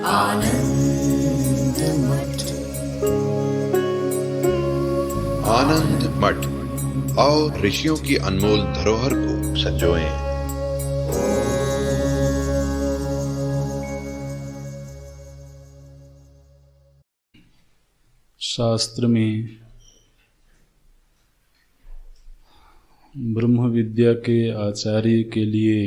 आनंद मठ। आनंद मठ और ऋषियों की अनमोल धरोहर को संजोएं। शास्त्र में ब्रह्म विद्या के आचार्य के लिए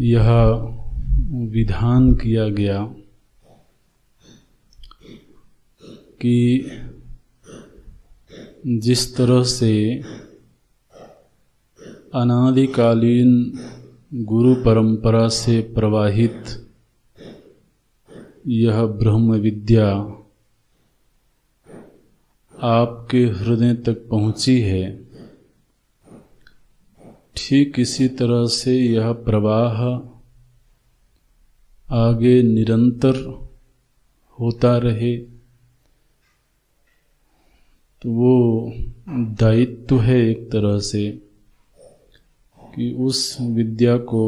यह विधान किया गया कि जिस तरह से अनादिकालीन गुरु परंपरा से प्रवाहित यह ब्रह्म विद्या आपके हृदय तक पहुँची है, ठीक इसी तरह से यह प्रवाह आगे निरंतर होता रहे। तो वो दायित्व है एक तरह से कि उस विद्या को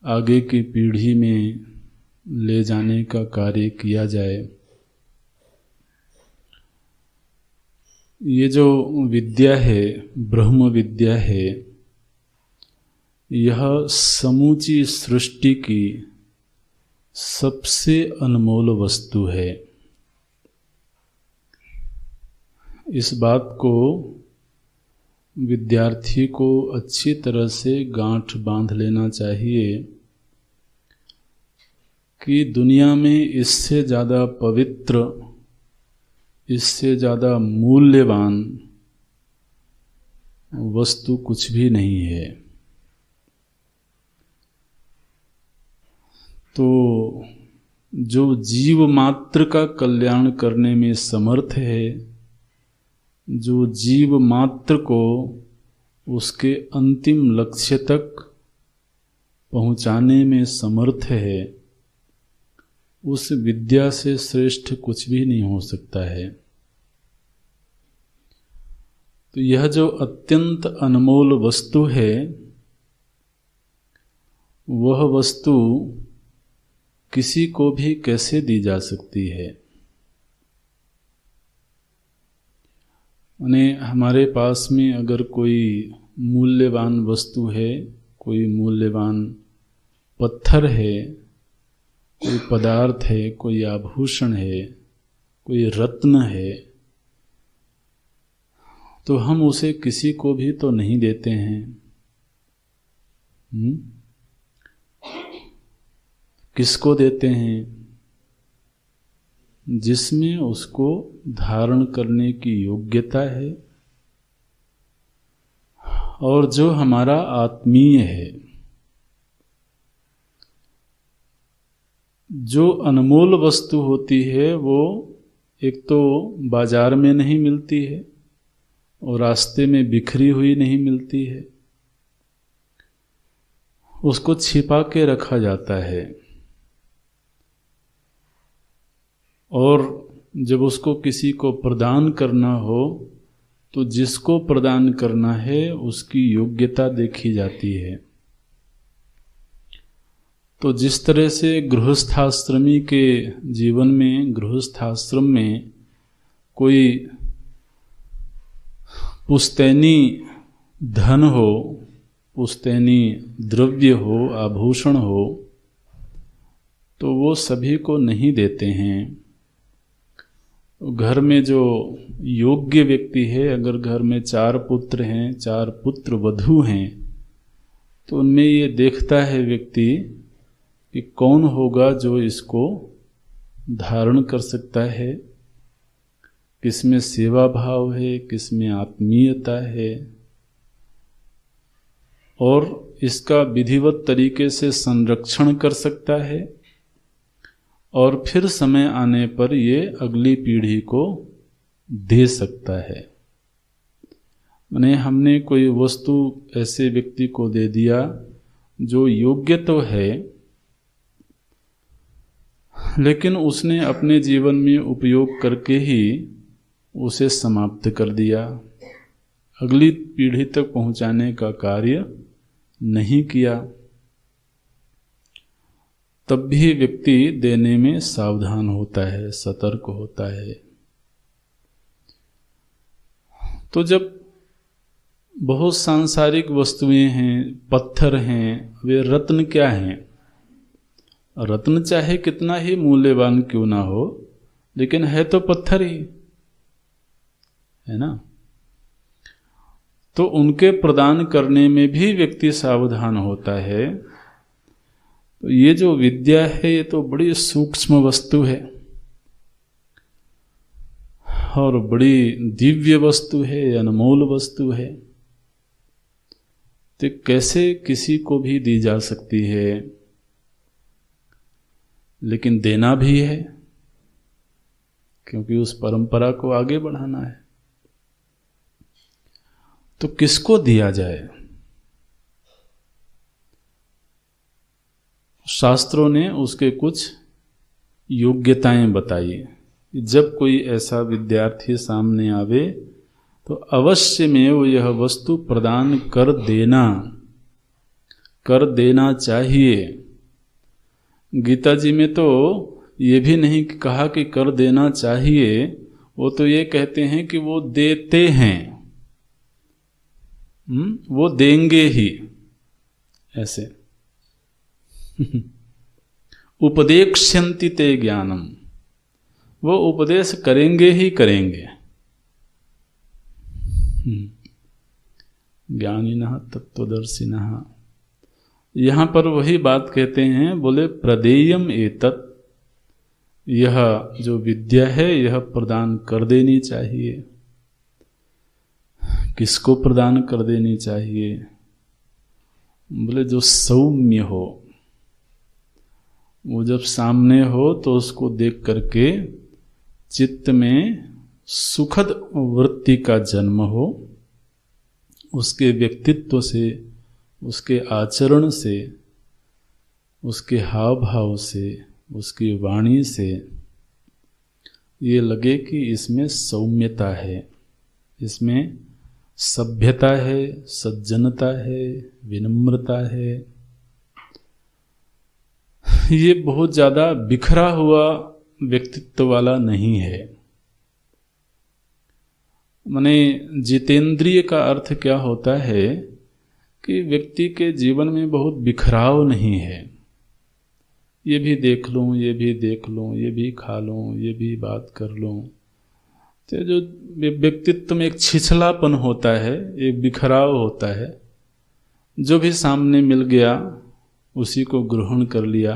आगे की पीढ़ी में ले जाने का कार्य किया जाए। ये जो विद्या है, ब्रह्म विद्या है, यह समूची सृष्टि की सबसे अनमोल वस्तु है। इस बात को विद्यार्थी को अच्छी तरह से गांठ बांध लेना चाहिए कि दुनिया में इससे ज़्यादा पवित्र, इससे ज़्यादा मूल्यवान वस्तु कुछ भी नहीं है। तो जो जीव मात्र का कल्याण करने में समर्थ है, जो जीव मात्र को उसके अंतिम लक्ष्य तक पहुंचाने में समर्थ है, उस विद्या से श्रेष्ठ कुछ भी नहीं हो सकता है। तो यह जो अत्यंत अनमोल वस्तु है, वह वस्तु किसी को भी कैसे दी जा सकती है? माने हमारे पास में अगर कोई मूल्यवान वस्तु है, कोई मूल्यवान पत्थर है, कोई पदार्थ है, कोई आभूषण है, कोई रत्न है, तो हम उसे किसी को भी तो नहीं देते हैं। किसको देते हैं? जिसमें उसको धारण करने की योग्यता है और जो हमारा आत्मीय है। जो अनमोल वस्तु होती है वो एक तो बाजार में नहीं मिलती है और रास्ते में बिखरी हुई नहीं मिलती है, उसको छिपा के रखा जाता है और जब उसको किसी को प्रदान करना हो तो जिसको प्रदान करना है उसकी योग्यता देखी जाती है। तो जिस तरह से गृहस्थाश्रमी के जीवन में, गृहस्थाश्रम में कोई पुश्तैनी धन हो, पुश्तैनी द्रव्य हो, आभूषण हो, तो वो सभी को नहीं देते हैं। घर में जो योग्य व्यक्ति है, अगर घर में 4 पुत्र हैं, 4 पुत्र वधू हैं, तो उनमें ये देखता है व्यक्ति कि कौन होगा जो इसको धारण कर सकता है, किसमें सेवा भाव है, किसमें आत्मीयता है, और इसका विधिवत तरीके से संरक्षण कर सकता है और फिर समय आने पर ये अगली पीढ़ी को दे सकता है। माने हमने कोई वस्तु ऐसे व्यक्ति को दे दिया जो योग्य तो है, लेकिन उसने अपने जीवन में उपयोग करके ही उसे समाप्त कर दिया, अगली पीढ़ी तक पहुंचाने का कार्य नहीं किया। तब भी व्यक्ति देने में सावधान होता है, सतर्क होता है। तो जब बहुत सांसारिक वस्तुएं हैं, पत्थर हैं, वे रत्न क्या हैं? रत्न चाहे कितना ही मूल्यवान क्यों ना हो, लेकिन है तो पत्थर ही, है ना। तो उनके प्रदान करने में भी व्यक्ति सावधान होता है। तो ये जो विद्या है, ये तो बड़ी सूक्ष्म वस्तु है और बड़ी दिव्य वस्तु है, अनमोल वस्तु है। तो कैसे किसी को भी दी जा सकती है, लेकिन देना भी है, क्योंकि उस परंपरा को आगे बढ़ाना है। तो किसको दिया जाए? शास्त्रों ने उसके कुछ योग्यताएं बताई। जब कोई ऐसा विद्यार्थी सामने आवे तो अवश्य में वो यह वस्तु प्रदान कर देना चाहिए। गीता जी में तो ये भी नहीं कहा कि कर देना चाहिए, वो तो ये कहते हैं कि वो देते हैं, वो देंगे ही, ऐसे। उपदेक्ष्यन्ति ते ज्ञानम, वो उपदेश करेंगे ही करेंगे। ज्ञानिनः तत्त्वदर्शिनः, यहां पर वही बात कहते हैं, बोले प्रदेयम एतत्, यह जो विद्या है यह प्रदान कर देनी चाहिए। किसको प्रदान कर देनी चाहिए? बोले जो सौम्य हो, वो जब सामने हो तो उसको देख करके चित्त में सुखद वृत्ति का जन्म हो, उसके व्यक्तित्व से, उसके आचरण से, उसके हाव भाव से, उसकी वाणी से ये लगे कि इसमें सौम्यता है, इसमें सभ्यता है, सज्जनता है, विनम्रता है। ये बहुत ज़्यादा बिखरा हुआ व्यक्तित्व वाला नहीं है। माने जितेंद्रिय का अर्थ क्या होता है कि व्यक्ति के जीवन में बहुत बिखराव नहीं है। ये भी देख लूँ, ये भी देख लूँ, ये भी खा लूँ, ये भी बात कर लूँ। तो जो व्यक्तित्व में एक छिछलापन होता है, एक बिखराव होता है, जो भी सामने मिल गया उसी को ग्रहण कर लिया,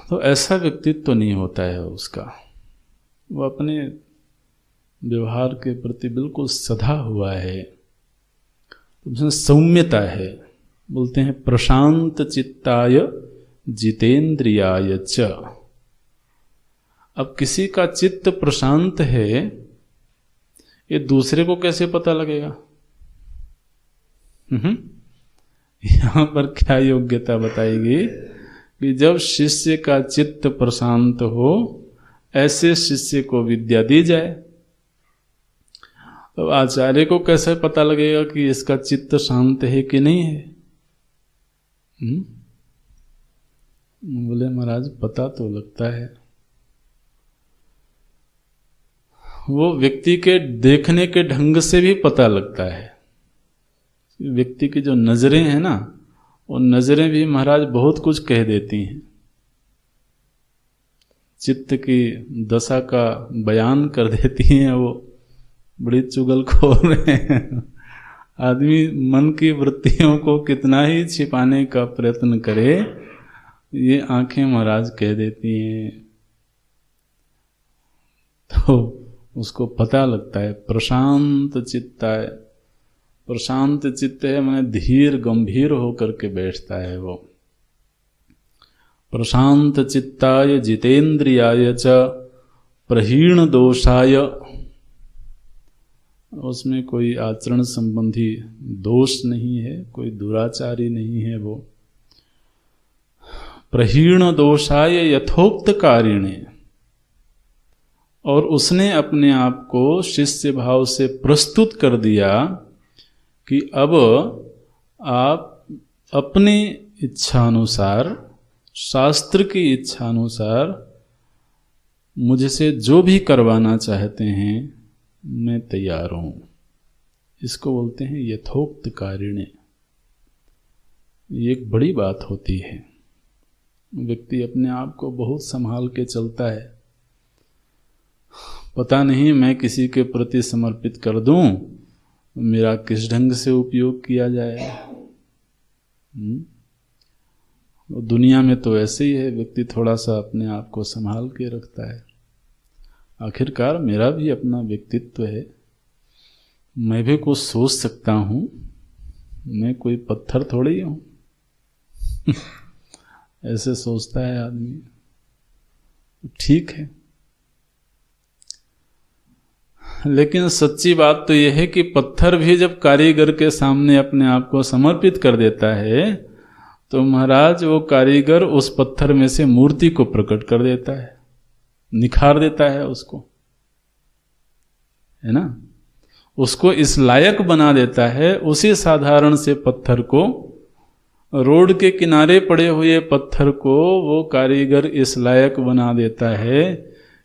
तो ऐसा व्यक्तित्व नहीं होता है उसका। वो अपने व्यवहार के प्रति बिल्कुल सधा हुआ है, तो उसमें सौम्यता है। बोलते हैं प्रशांत चित्ताय जितेंद्रियाय च। अब किसी का चित्त प्रशांत है, ये दूसरे को कैसे पता लगेगा? यहां पर क्या योग्यता बताएगी कि जब शिष्य का चित्त प्रशांत हो, ऐसे शिष्य को विद्या दी जाए। तो आचार्य को कैसे पता लगेगा कि इसका चित्त शांत है कि नहीं है? बोले महाराज पता तो लगता है। वो व्यक्ति के देखने के ढंग से भी पता लगता है। व्यक्ति की जो नजरें हैं ना, वो नजरें भी महाराज बहुत कुछ कह देती हैं, चित्त की दशा का बयान कर देती हैं। वो बड़ी चुगलखोर है। आदमी मन की वृत्तियों को कितना ही छिपाने का प्रयत्न करे, ये आंखें महाराज कह देती हैं। तो उसको पता लगता है प्रशांत चित्त है। प्रशांत चित्त है माने धीर गंभीर होकर के बैठता है वो। प्रशांत चित्ताय जितेंद्रियाय च प्रहीण दोषाय, उसमें कोई आचरण संबंधी दोष नहीं है, कोई दुराचारी नहीं है वो। प्रहीण दोषाय यथोक्त कारिणे, और उसने अपने आप को शिष्य भाव से प्रस्तुत कर दिया कि अब आप अपने इच्छानुसार, शास्त्र की इच्छानुसार मुझसे जो भी करवाना चाहते हैं मैं तैयार हूँ। इसको बोलते हैं यथोक्त कारिणे। ये एक बड़ी बात होती है। व्यक्ति अपने आप को बहुत संभाल के चलता है, पता नहीं मैं किसी के प्रति समर्पित कर दूं, मेरा किस ढंग से उपयोग किया जाए। दुनिया में तो ऐसे ही है, व्यक्ति थोड़ा सा अपने आप को संभाल के रखता है। आखिरकार मेरा भी अपना व्यक्तित्व है, मैं भी कुछ सोच सकता हूँ, मैं कोई पत्थर थोड़ी हूँ। ऐसे सोचता है आदमी, ठीक है। लेकिन सच्ची बात तो यह है कि पत्थर भी जब कारीगर के सामने अपने आप को समर्पित कर देता है तो महाराज वो कारीगर उस पत्थर में से मूर्ति को प्रकट कर देता है, निखार देता है उसको, है ना। उसको इस लायक बना देता है। उसी साधारण से पत्थर को, रोड के किनारे पड़े हुए पत्थर को वो कारीगर इस लायक बना देता है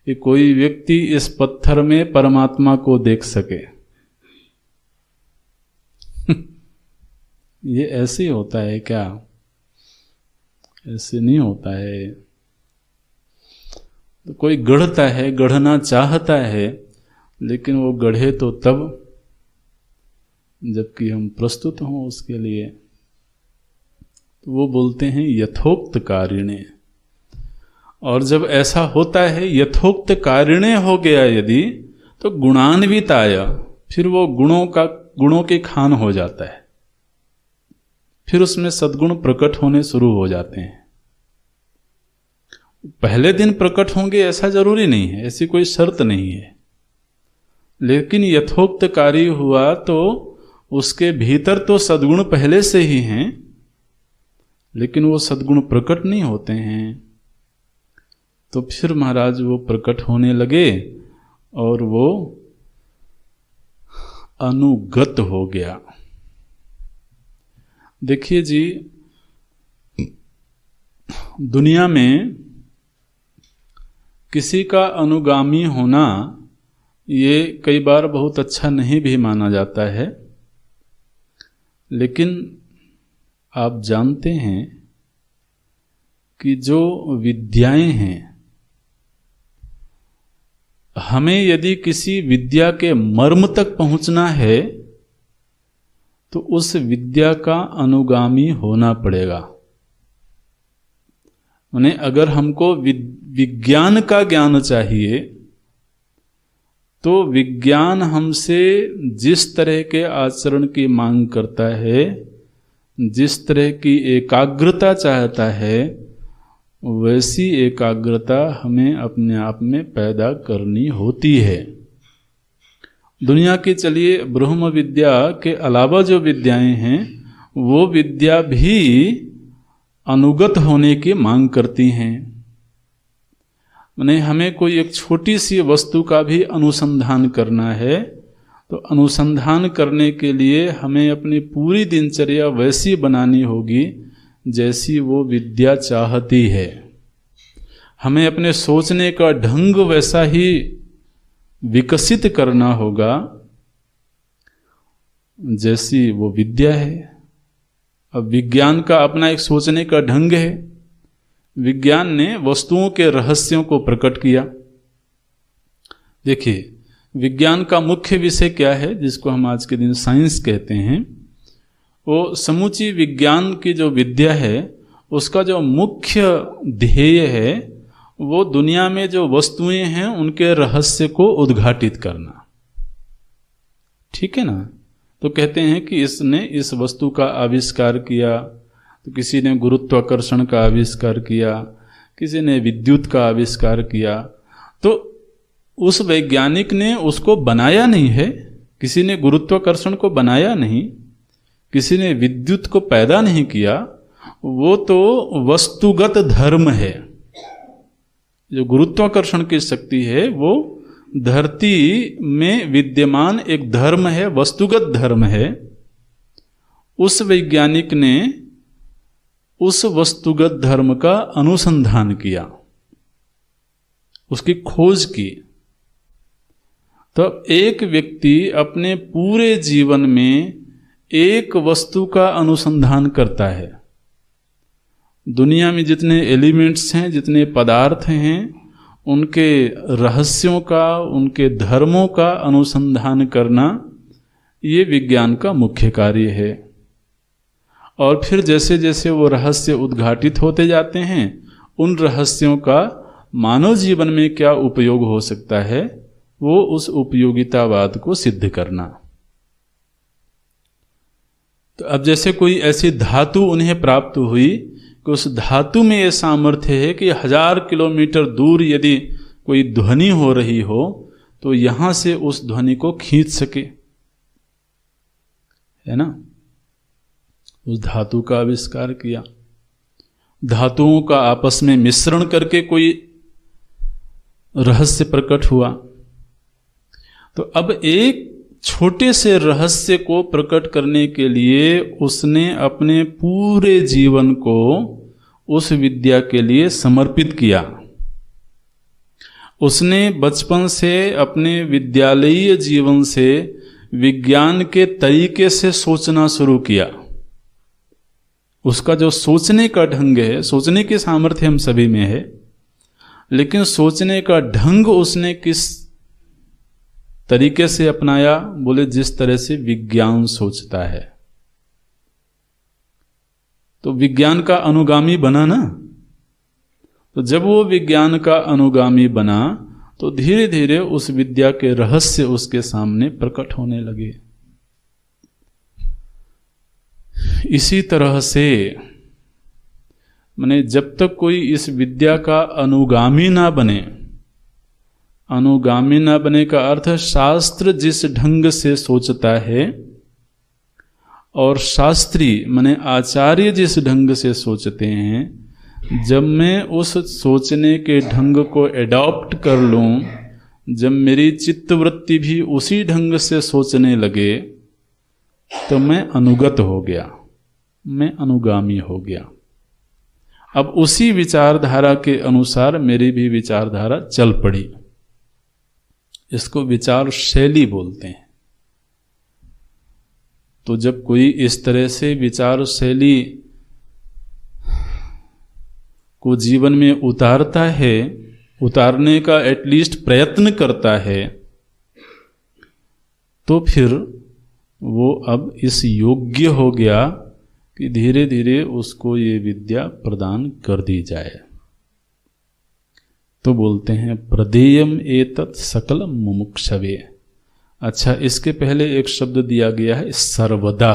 कि कोई व्यक्ति इस पत्थर में परमात्मा को देख सके। ये ऐसे ही होता है क्या? ऐसे नहीं होता है। तो कोई गढ़ता है, गढ़ना चाहता है, लेकिन वो गढ़े तो तब जबकि हम प्रस्तुत हों उसके लिए। तो वो बोलते हैं यथोक्त कारिणे। और जब ऐसा होता है, यथोक्त कारिणे हो गया यदि, तो गुणान्विताय, फिर वो गुणों के खान हो जाता है। फिर उसमें सद्गुण प्रकट होने शुरू हो जाते हैं। पहले दिन प्रकट होंगे ऐसा जरूरी नहीं है, ऐसी कोई शर्त नहीं है। लेकिन यथोक्त कार्य हुआ तो उसके भीतर तो सद्गुण पहले से ही हैं, लेकिन वो सद्गुण प्रकट नहीं होते हैं। तो फिर महाराज वो प्रकट होने लगे और वो अनुगत हो गया। देखिए जी, दुनिया में किसी का अनुगामी होना ये कई बार बहुत अच्छा नहीं भी माना जाता है। लेकिन आप जानते हैं कि जो विद्याएं हैं, हमें यदि किसी विद्या के मर्म तक पहुंचना है तो उस विद्या का अनुगामी होना पड़ेगा। माने अगर हमको विज्ञान का ज्ञान चाहिए तो विज्ञान हमसे जिस तरह के आचरण की मांग करता है, जिस तरह की एकाग्रता चाहता है, वैसी एकाग्रता हमें अपने आप में पैदा करनी होती है। दुनिया की चलिए ब्रह्म विद्या के अलावा जो विद्याएं हैं, वो विद्या भी अनुगत होने की मांग करती हैं। माने हमें कोई एक छोटी सी वस्तु का भी अनुसंधान करना है तो अनुसंधान करने के लिए हमें अपनी पूरी दिनचर्या वैसी बनानी होगी जैसी वो विद्या चाहती है। हमें अपने सोचने का ढंग वैसा ही विकसित करना होगा जैसी वो विद्या है। अब विज्ञान का अपना एक सोचने का ढंग है। विज्ञान ने वस्तुओं के रहस्यों को प्रकट किया। देखिए, विज्ञान का मुख्य विषय क्या है, जिसको हम आज के दिन साइंस कहते हैं, वो समूची विज्ञान की जो विद्या है उसका जो मुख्य ध्येय है वो दुनिया में जो वस्तुएं हैं उनके रहस्य को उद्घाटित करना। ठीक है ना। तो कहते हैं कि इसने इस वस्तु का आविष्कार किया, तो किसी ने गुरुत्वाकर्षण का आविष्कार किया, किसी ने विद्युत का आविष्कार किया। तो उस वैज्ञानिक ने उसको बनाया नहीं है, किसी ने गुरुत्वाकर्षण को बनाया नहीं, किसी ने विद्युत को पैदा नहीं किया, वो तो वस्तुगत धर्म है। जो गुरुत्वाकर्षण की शक्ति है वो धरती में विद्यमान एक धर्म है, वस्तुगत धर्म है। उस वैज्ञानिक ने उस वस्तुगत धर्म का अनुसंधान किया, उसकी खोज की। तो एक व्यक्ति अपने पूरे जीवन में एक वस्तु का अनुसंधान करता है। दुनिया में जितने एलिमेंट्स हैं, जितने पदार्थ हैं, उनके रहस्यों का, उनके धर्मों का अनुसंधान करना, ये विज्ञान का मुख्य कार्य है। और फिर जैसे जैसे वो रहस्य उद्घाटित होते जाते हैं, उन रहस्यों का मानव जीवन में क्या उपयोग हो सकता है, वो उस उपयोगितावाद को सिद्ध करना। तो अब जैसे कोई ऐसी धातु उन्हें प्राप्त हुई कि उस धातु में ये सामर्थ्य है कि 1000 किलोमीटर दूर यदि कोई ध्वनि हो रही हो तो यहां से उस ध्वनि को खींच सके, है ना। उस धातु का आविष्कार किया। धातुओं का आपस में मिश्रण करके कोई रहस्य प्रकट हुआ। तो अब एक छोटे से रहस्य को प्रकट करने के लिए उसने अपने पूरे जीवन को उस विद्या के लिए समर्पित किया। उसने बचपन से अपने विद्यालयीय जीवन से विज्ञान के तरीके से सोचना शुरू किया। उसका जो सोचने का ढंग है, सोचने की सामर्थ्य हम सभी में है, लेकिन सोचने का ढंग उसने किस तरीके से अपनाया, बोले जिस तरह से विज्ञान सोचता है। तो विज्ञान का अनुगामी बना ना। तो जब वो विज्ञान का अनुगामी बना तो धीरे धीरे उस विद्या के रहस्य उसके सामने प्रकट होने लगे। इसी तरह से माने जब तक कोई इस विद्या का अनुगामी ना बने, अनुगामी ना बने का अर्थ शास्त्र जिस ढंग से सोचता है और शास्त्री माने आचार्य जिस ढंग से सोचते हैं, जब मैं उस सोचने के ढंग को एडॉप्ट कर लूं, जब मेरी चित्तवृत्ति भी उसी ढंग से सोचने लगे, तो मैं अनुगत हो गया, मैं अनुगामी हो गया। अब उसी विचारधारा के अनुसार मेरी भी विचारधारा चल पड़ी। इसको विचार शैली बोलते हैं। तो जब कोई इस तरह से विचार शैली को जीवन में उतारता है, उतारने का एटलीस्ट प्रयत्न करता है, तो फिर वो अब इस योग्य हो गया कि धीरे धीरे उसको ये विद्या प्रदान कर दी जाए। तो बोलते हैं प्रदेयम एतत् सकलम मुमुक्षवे। अच्छा, इसके पहले एक शब्द दिया गया है सर्वदा।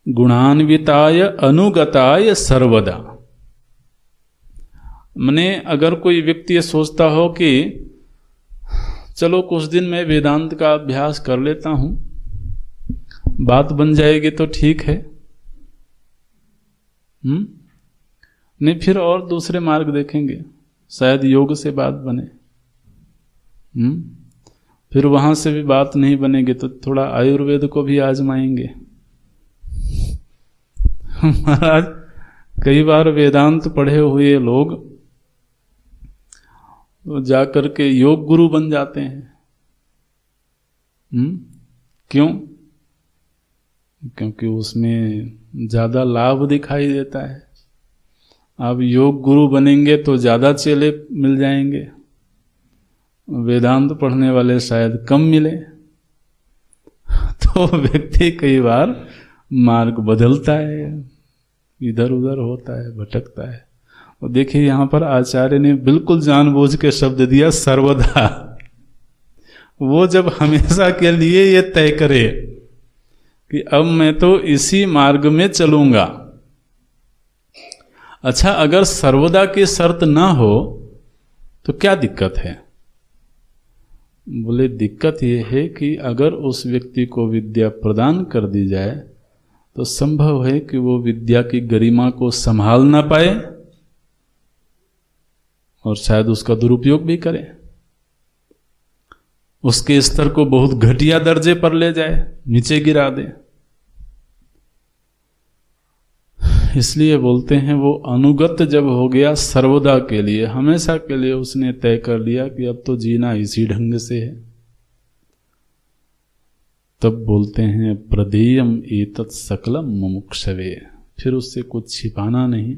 गुणान्विताय अनुगताय सर्वदा। मने अगर कोई व्यक्ति ये सोचता हो कि चलो कुछ दिन मैं वेदांत का अभ्यास कर लेता हूं, बात बन जाएगी तो ठीक है, नहीं फिर और दूसरे मार्ग देखेंगे, शायद योग से बात बने। फिर वहां से भी बात नहीं बनेगी तो थोड़ा आयुर्वेद को भी आजमाएंगे। महाराज कई बार वेदांत पढ़े हुए लोग तो जाकर के योग गुरु बन जाते हैं। क्यों? क्योंकि उसमें ज्यादा लाभ दिखाई देता है। आप योग गुरु बनेंगे तो ज्यादा चेले मिल जाएंगे, वेदांत पढ़ने वाले शायद कम मिले। तो व्यक्ति कई बार मार्ग बदलता है, इधर उधर होता है, भटकता है। और देखिए यहां पर आचार्य ने बिल्कुल जानबूझ के शब्द दिया सर्वदा। वो जब हमेशा के लिए ये तय करे कि अब मैं तो इसी मार्ग में चलूंगा। अच्छा, अगर सर्वदा की शर्त ना हो तो क्या दिक्कत है? बोले दिक्कत यह है कि अगर उस व्यक्ति को विद्या प्रदान कर दी जाए तो संभव है कि वो विद्या की गरिमा को संभाल ना पाए और शायद उसका दुरुपयोग भी करे, उसके स्तर को बहुत घटिया दर्जे पर ले जाए, नीचे गिरा दे। इसलिए बोलते हैं वो अनुगत जब हो गया सर्वदा के लिए, हमेशा के लिए उसने तय कर लिया कि अब तो जीना इसी ढंग से है, तब बोलते हैं प्रदेयम एतत् सकलम मुमुक्षवे, फिर उससे कुछ छिपाना नहीं,